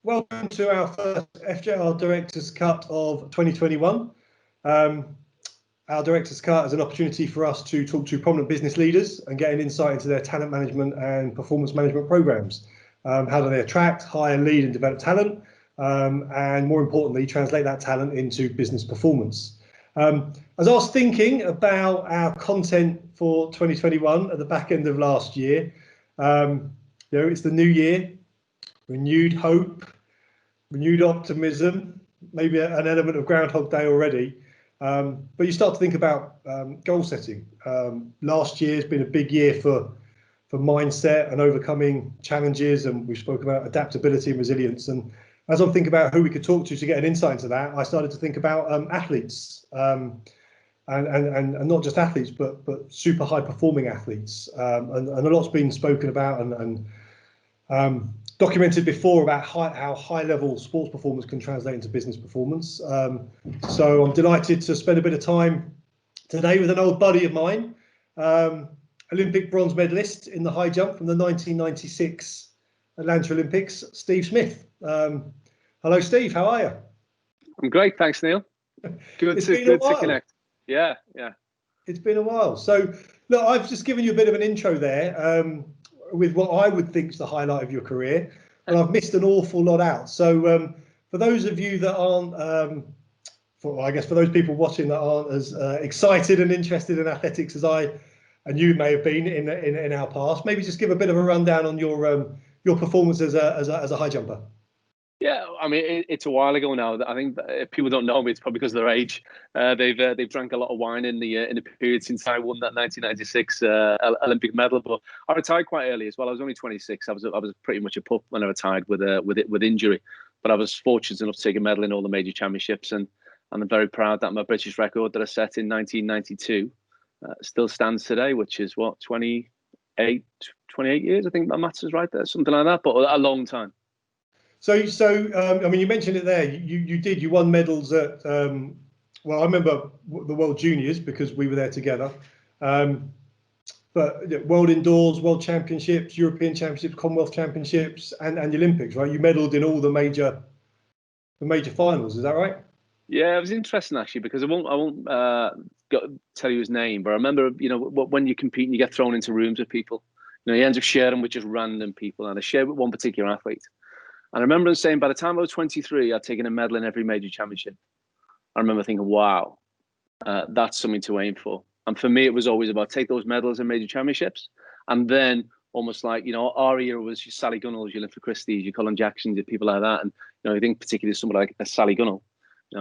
Welcome to our first FJR Director's Cut of 2021. Our Director's Cut is an opportunity for us to talk to prominent business leaders and get an insight into their talent management and performance management programs. How do they attract, hire, lead and develop talent? And more importantly, translate that talent into business performance. As I was thinking about our content for 2021 at the back end of last year, it's the new year, renewed hope, renewed optimism, maybe an element of Groundhog Day already. But you start to think about goal setting. Last year has been a big year for mindset and overcoming challenges, and we spoke about adaptability and resilience. And as I'm thinking about who we could talk to get an insight into that, I started to think about athletes, and not just athletes, but super high performing athletes. And a lot's been spoken about and documented before about how high level sports performance can translate into business performance. So I'm delighted to spend a bit of time today with an old buddy of mine, Olympic bronze medalist in the high jump from the 1996 Atlanta Olympics, Steve Smith. Hello, Steve. How are you? I'm great, thanks, Neil. Good to connect. Yeah. It's been a while. So, look, I've just given you a bit of an intro there with what I would think is the highlight of your career, but I've missed an awful lot out. So, for those of you that aren't, for those people watching that aren't as excited and interested in athletics as I and you may have been in our past, maybe just give a bit of a rundown on your performance as a high jumper. Yeah, I mean, it's a while ago now. I think if people don't know me, it's probably because of their age. They've drank a lot of wine in the period since I won that 1996 Olympic medal. But I retired quite early as well. I was only 26. I was pretty much a pup when I retired with injury. But I was fortunate enough to take a medal in all the major championships, and I'm very proud that my British record that I set in 1992 still stands today, which is what 28 years. I think my maths is right there, something like that. But a long time. So I mean, you mentioned it there. You won medals at I remember the World Juniors because we were there together. But World Indoors, World Championships, European Championships, Commonwealth Championships, and the Olympics, right? You medalled in all the major finals. Is that right? Yeah, it was interesting actually because I won't tell you his name, but I remember when you compete and you get thrown into rooms with people, you end up sharing with just random people, and I shared with one particular athlete. And I remember him saying, by the time I was 23, I'd taken a medal in every major championship. I remember thinking, wow, that's something to aim for. And for me, it was always about take those medals in major championships. And then almost like, our era was your Sally Gunnells, your Linford Christies, your Colin Jacksons, your people like that. And, I think particularly somebody like Sally Gunnell,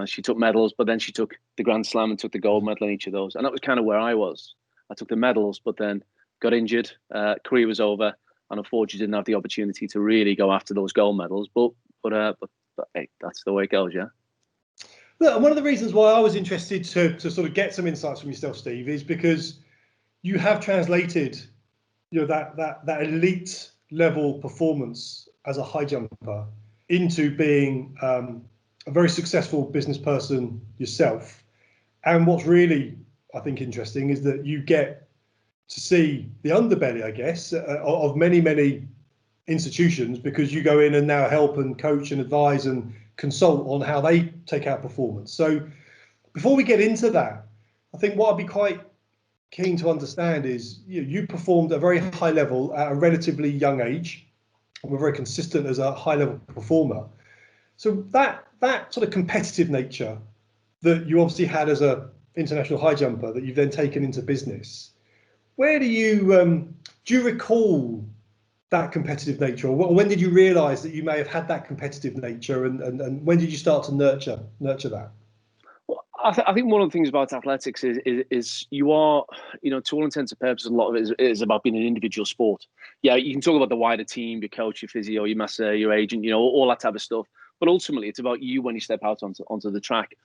she took medals, but then she took the Grand Slam and took the gold medal in each of those. And that was kind of where I was. I took the medals, but then got injured, career was over. And unfortunately, didn't have the opportunity to really go after those gold medals. But hey, that's the way it goes, yeah. Look, one of the reasons why I was interested to sort of get some insights from yourself, Steve, is because you have translated, that elite level performance as a high jumper into being a very successful business person yourself. And what's really, I think, interesting is that you get to see the underbelly, I guess, of many institutions, because you go in and now help and coach and advise and consult on how they take out performance. So before we get into that, I think what I'd be quite keen to understand is you performed at a very high level at a relatively young age, and were very consistent as a high level performer. So that sort of competitive nature that you obviously had as a international high jumper that you've then taken into business, where do you recall that competitive nature, or when did you realise that you may have had that competitive nature, and when did you start to nurture that? Well, I think one of the things about athletics is you are, to all intents and purposes, a lot of it is about being an individual sport. Yeah, you can talk about the wider team, your coach, your physio, your masseur, your agent, all that type of stuff. But ultimately, it's about you when you step out onto the track.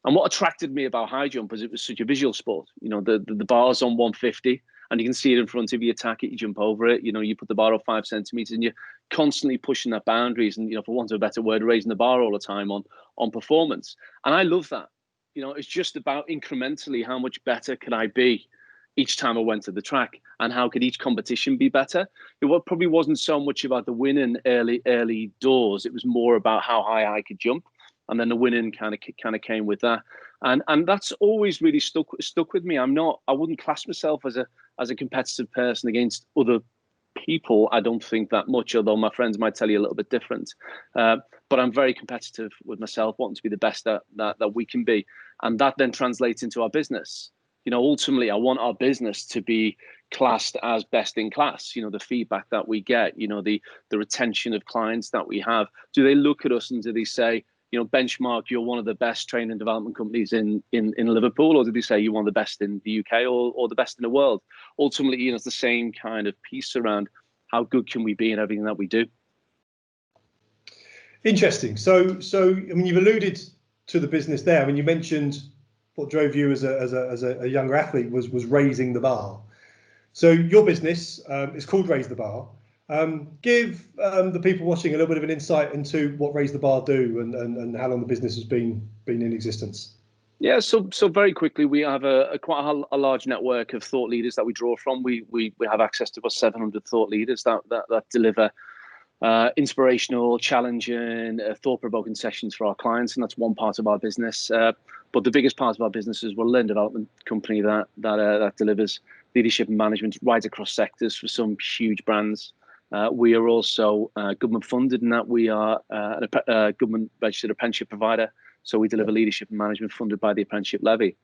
And what attracted me about high jump is it was such a visual sport. The bar's on 150. And you can see it in front of you, attack it, you jump over it. You put the bar up 5 centimeters, and you're constantly pushing that boundaries. And for want of a better word, raising the bar all the time on performance. And I love that. It's just about incrementally how much better can I be. each time I went to the track, and how could each competition be better? It probably wasn't so much about the winning early doors. It was more about how high I could jump, and then the winning kind of came with that. And that's always really stuck with me. I wouldn't class myself as a competitive person against other people. I don't think that much, although my friends might tell you a little bit different. But I'm very competitive with myself, wanting to be the best that we can be, and that then translates into our business. Ultimately, I want our business to be classed as best in class. The feedback that we get, the retention of clients that we have. Do they look at us and do they say, Benchmark, you're one of the best training and development companies in Liverpool, or did they say you're one of the best in the UK or the best in the world? Ultimately, it's the same kind of piece around how good can we be in everything that we do. Interesting. So I mean, you've alluded to the business there. I mean, you mentioned what drove you as a younger athlete was raising the bar. So your business is called Raise the Bar. Give the people watching a little bit of an insight into what Raise the Bar do and how long the business has been in existence. Yeah, so very quickly, we have quite a large network of thought leaders that we draw from. We have access to about 700 thought leaders that deliver inspirational, challenging, thought-provoking sessions for our clients, and that's one part of our business. But the biggest part of our business is we're a learning development company that delivers leadership and management right across sectors for some huge brands. We are also government funded in that we are a government registered apprenticeship provider. So we deliver leadership and management funded by the apprenticeship levy.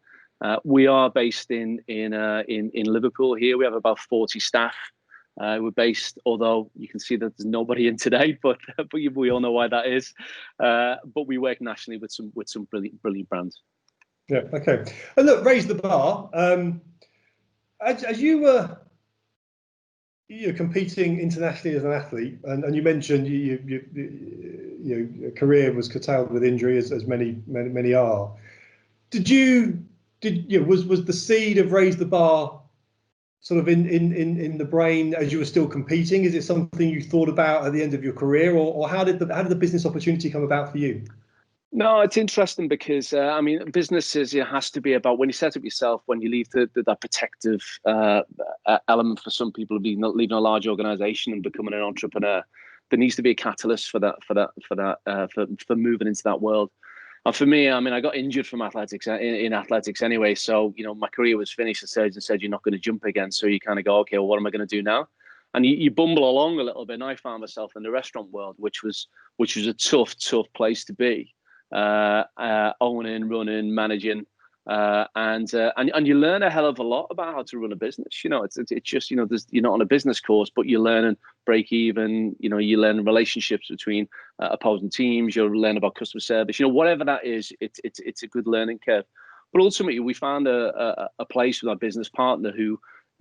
We are based in Liverpool here. We have about 40 staff. We're based, although you can see that there's nobody in today, but we all know why that is. But we work nationally with some brilliant brands. Yeah. Okay. And look, Raise the Bar. As you were competing internationally as an athlete, and you mentioned your career was curtailed with injury, as many are. Was the seed of Raise the Bar sort of in the brain as you were still competing? Is it something you thought about at the end of your career, or how did the business opportunity come about for you? No, it's interesting because businesses, it has to be about when you set up yourself, when you leave that protective element for some people of leaving a large organization and becoming an entrepreneur. There needs to be a catalyst for moving into that world. And for me, I got injured from athletics in athletics anyway. So, my career was finished. The surgeon said, you're not going to jump again. So you kind of go, okay, well, what am I going to do now? And you bumble along a little bit. And I found myself in the restaurant world, which was a tough place to be. Owning, running, managing, and you learn a hell of a lot about how to run a business. It's just you're not on a business course, but you learn and break even. You learn relationships between opposing teams. You learn about customer service. Whatever that is, it's a good learning curve. But ultimately, we found a place with our business partner who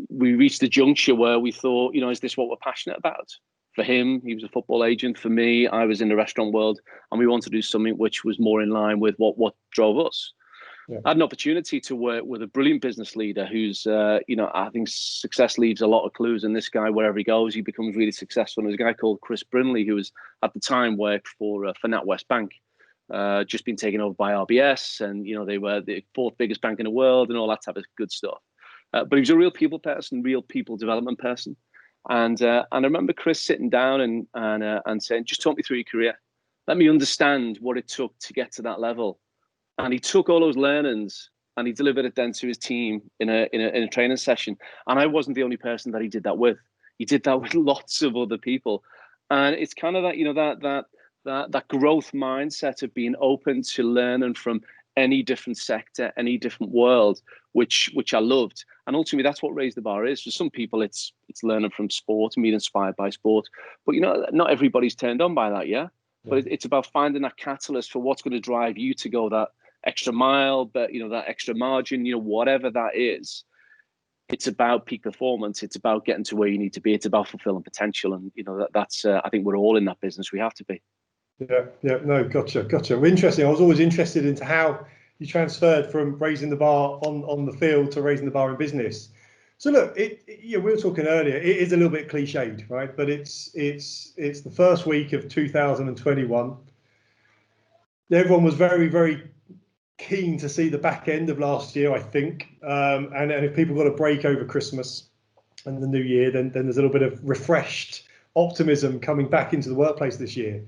we reached a juncture where we thought, is this what we're passionate about? For him, he was a football agent. For me, I was in the restaurant world, and we wanted to do something which was more in line with what drove us. Yeah. I had an opportunity to work with a brilliant business leader who's, I think success leaves a lot of clues. And this guy, wherever he goes, he becomes really successful. And there's a guy called Chris Brinley, who was at the time worked for NatWest Bank, just been taken over by RBS, and they were the 4th biggest bank in the world, and all that type of good stuff. But he was a real people person, real people development person. And I remember Chris sitting down and saying, just talk me through your career. Let me understand what it took to get to that level. And he took all those learnings and he delivered it then to his team in a training session. And I wasn't the only person that he did that with. He did that with lots of other people. And it's kind of that growth mindset of being open to learning from any different sector, any different world, which I loved. And ultimately, that's what Raise the Bar is. For some people, it's learning from sport and being inspired by sport. But not everybody's turned on by that, yeah. But it's about finding that catalyst for what's going to drive you to go that extra mile, but that extra margin, whatever that is. It's about peak performance. It's about getting to where you need to be. It's about fulfilling potential, and that's. I think we're all in that business. We have to be. Yeah. No, gotcha. Well, interesting. I was always interested into how you transferred from raising the bar on the field to raising the bar in business. So look, we were talking earlier. It is a little bit cliched, right? But it's the first week of 2021. Everyone was very, very keen to see the back end of last year, I think. And if people got a break over Christmas and the new year, then there's a little bit of refreshed optimism coming back into the workplace this year.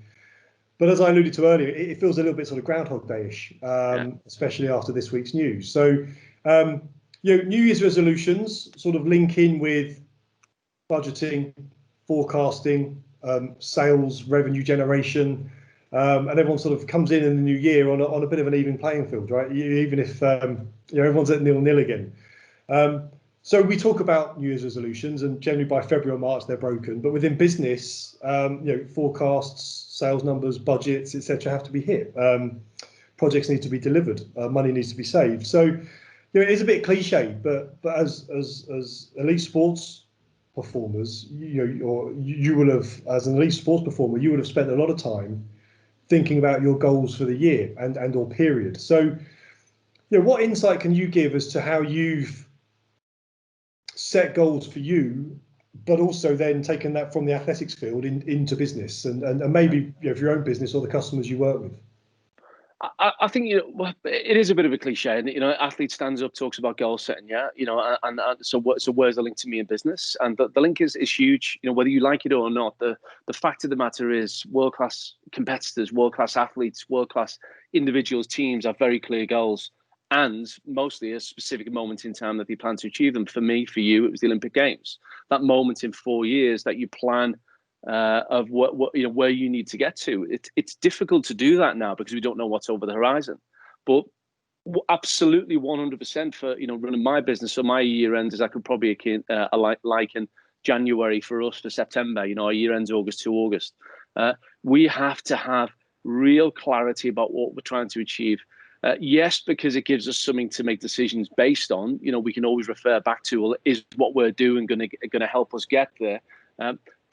But as I alluded to earlier, it feels a little bit sort of Groundhog Day-ish, especially after this week's news. So, New Year's resolutions sort of link in with budgeting, forecasting, sales, revenue generation, and everyone sort of comes in the new year on a bit of an even playing field, right? Even if everyone's at 0-0 again. So we talk about New Year's resolutions, and generally by February or March they're broken. But within business, forecasts, sales numbers, budgets, etc., have to be hit. Projects need to be delivered. Money needs to be saved. So it is a bit cliche, but as elite sports performers, you will have, as an elite sports performer, you would have spent a lot of time thinking about your goals for the year and or period. So, what insight can you give as to how you've set goals for you, but also then taken that from the athletics field into business and maybe for your own business or the customers you work with? I think it is a bit of a cliche, and athlete stands up, talks about goal setting, and so where's the link to me in business? And the link is huge. Whether you like it or not, the fact of the matter is, world class competitors, world class athletes, world class individuals, teams have very clear goals, and mostly a specific moment in time that they plan to achieve them. For me, for you, it was the Olympic Games. That moment in 4 years that you plan. Of what where you need to get to. It's difficult to do that now because we don't know what's over the horizon. But absolutely 100% for running my business. So my year end is, I could probably liken January for us for September. Our year ends August to August. We have to have real clarity about what we're trying to achieve. Yes, because it gives us something to make decisions based on. We can always refer back to, well, is what we're doing going to help us get there?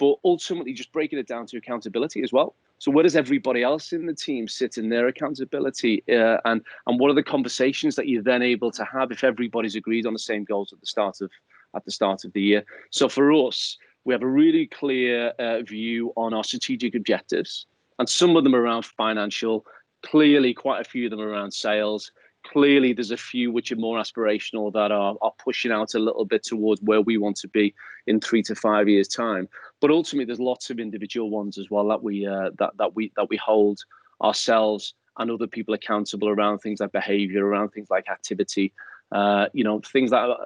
But ultimately just breaking it down to accountability as well. So where does everybody else in the team sit in their accountability? And what are the conversations that you're then able to have if everybody's agreed on the same goals at the start of the year? So for us, we have a really clear view on our strategic objectives, and some of them around financial, clearly quite a few of them around sales. Clearly, there's a few which are more aspirational that are pushing out a little bit towards where we want to be in 3 to 5 years' time. But ultimately, there's lots of individual ones as well that we hold ourselves and other people accountable around things like behaviour, around things like activity, things like.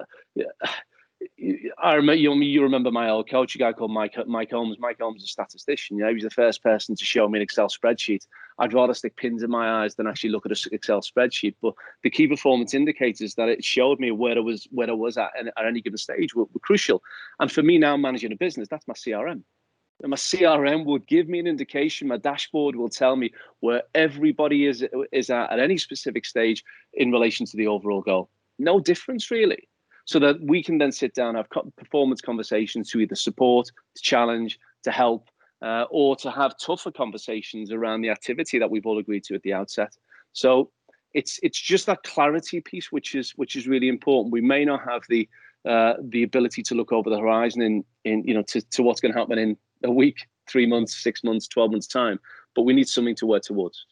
You remember my old coach, a guy called Mike Holmes. Mike Holmes is a statistician. He was the first person to show me an Excel spreadsheet. I'd rather stick pins in my eyes than actually look at an Excel spreadsheet. But the key performance indicators that it showed me where I was at any given stage were crucial. And for me now, managing a business, that's my CRM. And my CRM would give me an indication. My dashboard will tell me where everybody is at any specific stage in relation to the overall goal. No difference really. So that we can then sit down, have performance conversations to either support, to challenge, to help, or to have tougher conversations around the activity that we've all agreed to at the outset. So it's just that clarity piece which is really important. We may not have the ability to look over the horizon to what's going to happen in a week, 3 months, 6 months, 12 months time, but we need something to work towards.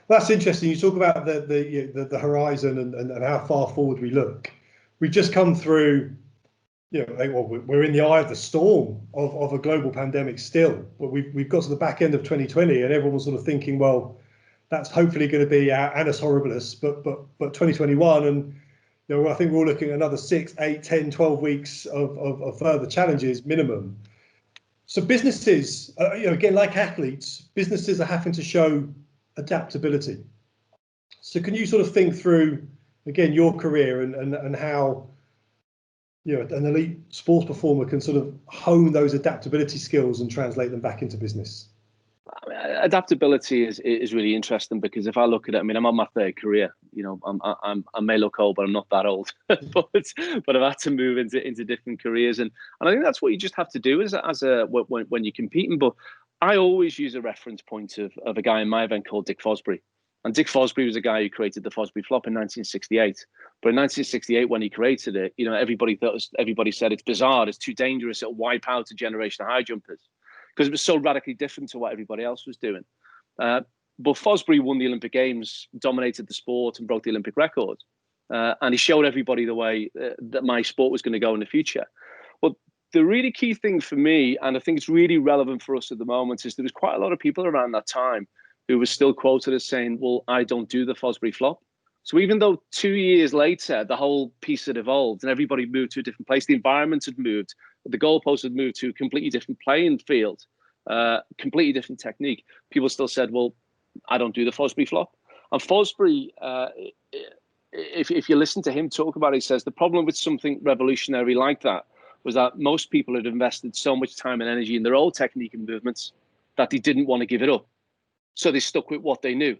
Well, that's interesting. You talk about the horizon and how far forward we look. We've just come through, we're in the eye of the storm of a global pandemic still, but we've got to the back end of 2020 and everyone was sort of thinking, well, that's hopefully going to be our annus horribilis, but 2021, and I think we're all looking at another 6, 8, 10, 12 weeks of further challenges minimum. So businesses, again, like athletes, businesses are having to show adaptability. So can you sort of think through, again, your career and how an elite sports performer can sort of hone those adaptability skills and translate them back into business? Adaptability is really interesting because if I look at it, I'm on my third career. I may look old, but I'm not that old. but I've had to move into different careers, and I think that's what you just have to do when you're competing. But I always use a reference point of a guy in my event called Dick Fosbury. And Dick Fosbury was a guy who created the Fosbury flop in 1968. But in 1968, when he created it, everybody said it's bizarre, it's too dangerous, it'll wipe out a generation of high jumpers, because it was so radically different to what everybody else was doing. But Fosbury won the Olympic Games, dominated the sport, and broke the Olympic record. And he showed everybody the way that my sport was going to go in the future. But the really key thing for me, and I think it's really relevant for us at the moment, is there was quite a lot of people around that time who were still quoted as saying, well, I don't do the Fosbury flop. So even though 2 years later, the whole piece had evolved and everybody moved to a different place, the environment had moved, the goalposts had moved to a completely different playing field, completely different technique, people still said, well, I don't do the Fosbury flop. And Fosbury, if you listen to him talk about it, he says the problem with something revolutionary like that was that most people had invested so much time and energy in their old technique and movements that they didn't want to give it up. So they stuck with what they knew.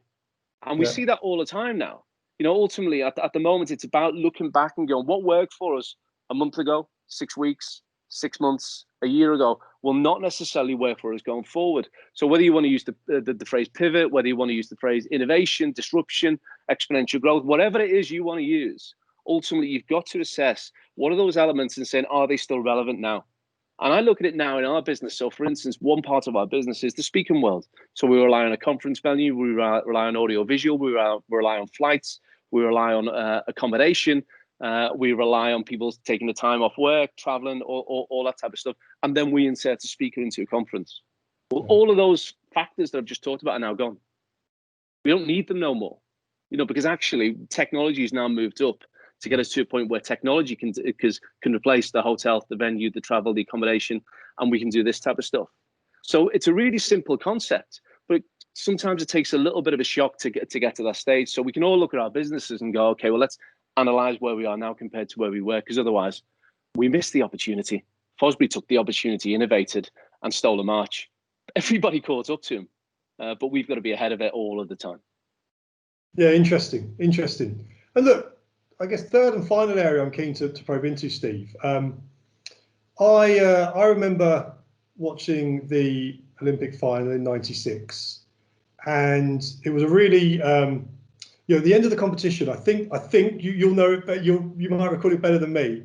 And we see that all the time now. You know, ultimately, at the moment, it's about looking back and going, what worked for us a month ago, 6 weeks, 6 months, a year ago, will not necessarily work for us going forward. So whether you want to use the phrase pivot, whether you want to use the phrase innovation, disruption, exponential growth, whatever it is you want to use, ultimately, you've got to assess what are those elements and saying, are they still relevant now? And I look at it now in our business. So, for instance, one part of our business is the speaking world. So we rely on a conference venue, we rely on audio visual, we rely on flights, we rely on accommodation, we rely on people taking the time off work, traveling, all that type of stuff. And then we insert a speaker into a conference. Well, all of those factors that I've just talked about are now gone. We don't need them no more, you know, because actually technology has now moved up to get us to a point where technology can replace the hotel, the venue, the travel, the accommodation, and we can do this type of stuff. So it's a really simple concept, but sometimes it takes a little bit of a shock to get to that stage. So we can all look at our businesses and go, okay, well, let's analyze where we are now compared to where we were, because otherwise we missed the opportunity. Fosbury took the opportunity, innovated, and stole a march. Everybody caught up to him, but we've got to be ahead of it all of the time. Yeah, interesting. And look, I guess third and final area I'm keen to probe into, Steve. I remember watching the Olympic final in '96, and it was a really, the end of the competition. I think you'll know it, but you might recall it better than me.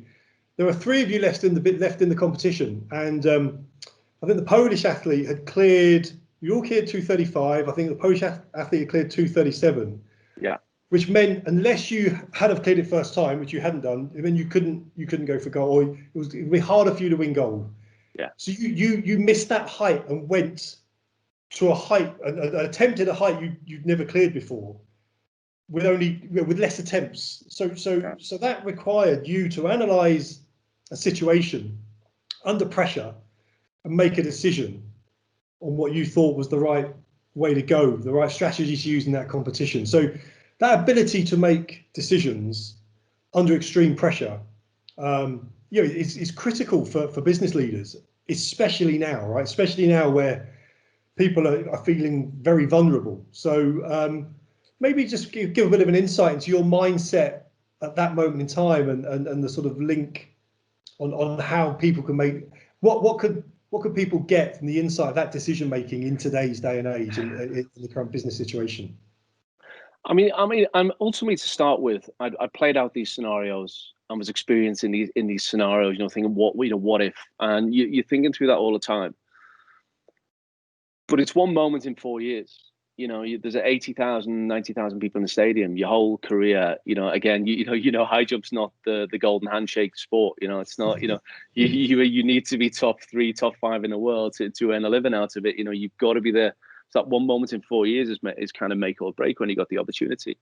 There were 3 of you left in the competition, and I think the Polish athlete had cleared. You all cleared 2:35. I think the Polish athlete had cleared 2:37. Yeah. Which meant unless you had have cleared it first time, which you hadn't done, then you couldn't go for gold, or it would be harder for you to win gold. Yeah. So you missed that height and went to a height, and attempted a height you'd never cleared before, with less attempts. So that required you to analyse a situation under pressure and make a decision on what you thought was the right way to go, the right strategy to use in that competition. So that ability to make decisions under extreme pressure, is critical for business leaders, especially now, right? Especially now where people are feeling very vulnerable. So maybe just give a bit of an insight into your mindset at that moment in time, and the sort of link on how people can make what could people get from the insight of that decision making in today's day and age in the current business situation. I mean, I'm ultimately, to start with, I played out these scenarios and was experiencing these scenarios, thinking what if, and you're thinking through that all the time. But it's one moment in 4 years. There's 80,000, 90,000 people in the stadium. Your whole career, again, high jump's not the golden handshake sport. It's not. You need to be top 3, top 5 in the world to earn a living out of it. You've got to be there. So that one moment in 4 years is kind of make or break when you got the opportunity.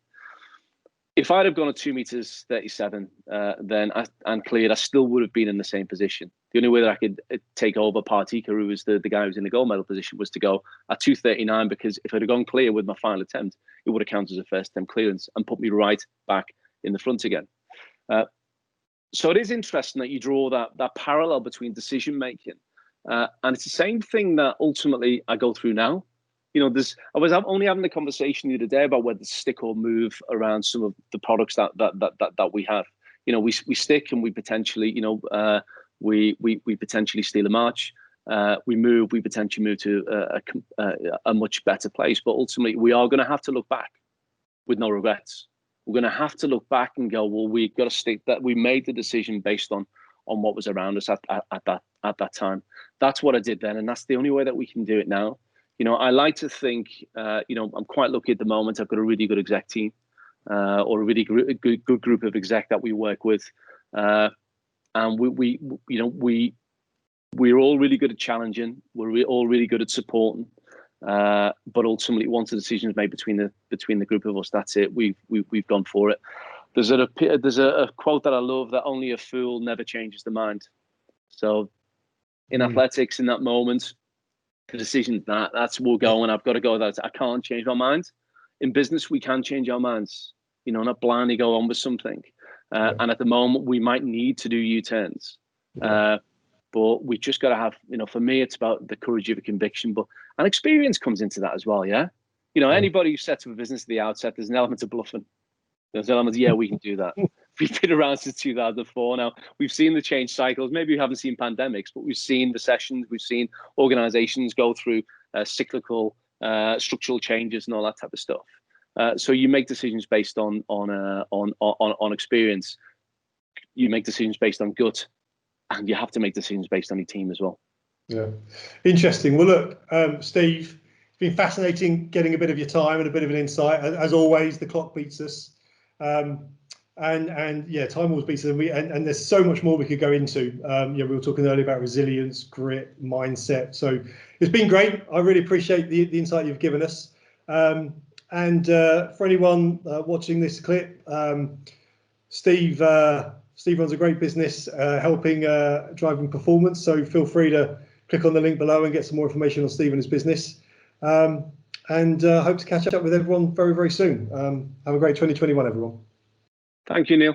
If I'd have gone at 2.37 meters, and cleared, I still would have been in the same position. The only way that I could take over Partika, who was the guy who was in the gold medal position, was to go at 2.39, because if I'd have gone clear with my final attempt, it would have counted as a first attempt clearance and put me right back in the front again. So it is interesting that you draw that parallel between decision making, and it's the same thing that ultimately I go through now. I was only having the conversation the other day about whether to stick or move around some of the products that we have. We stick and we potentially, we potentially steal a march. We move, we potentially move to a much better place. But ultimately, we are going to have to look back with no regrets. We're going to have to look back and go, well, we've got to stick that. We made the decision based on what was around us at that time. That's what I did then, and that's the only way that we can do it now. I like to think, I'm quite lucky at the moment. I've got a really good exec team, or a really good group of exec that we work with, and we're all really good at challenging. We're all really good at supporting, but ultimately, once the decision is made between the group of us, that's it. We've gone for it. There's a quote that I love, that only a fool never changes their mind. So in athletics, in that moment, the decision that's we'll go, and I've got to go. That I can't change my mind. In business, we can change our minds. Not blindly go on with something. And at the moment, we might need to do U-turns. But we just got to have, for me, it's about the courage of a conviction, and experience comes into that as well. Yeah. Anybody who sets up a business at the outset, there's an element of bluffing. There's an element of, we can do that. We've been around since 2004 now. We've seen the change cycles. Maybe we haven't seen pandemics, but we've seen recessions. We've seen organizations go through cyclical structural changes and all that type of stuff. So you make decisions based on experience. You make decisions based on gut, and you have to make decisions based on your team as well. Yeah, interesting. Well, look, Steve, it's been fascinating getting a bit of your time and a bit of an insight. As always, the clock beats us, and yeah, time always beats us. And there's so much more we could go into. We were talking earlier about resilience, grit, mindset. So it's been great. I really appreciate the insight you've given us. And for anyone watching this clip, Steve runs a great business helping driving performance. So feel free to click on the link below and get some more information on Steve and his business. And hope to catch up with everyone very, very soon. Have a great 2021, everyone. Thank you, Neil.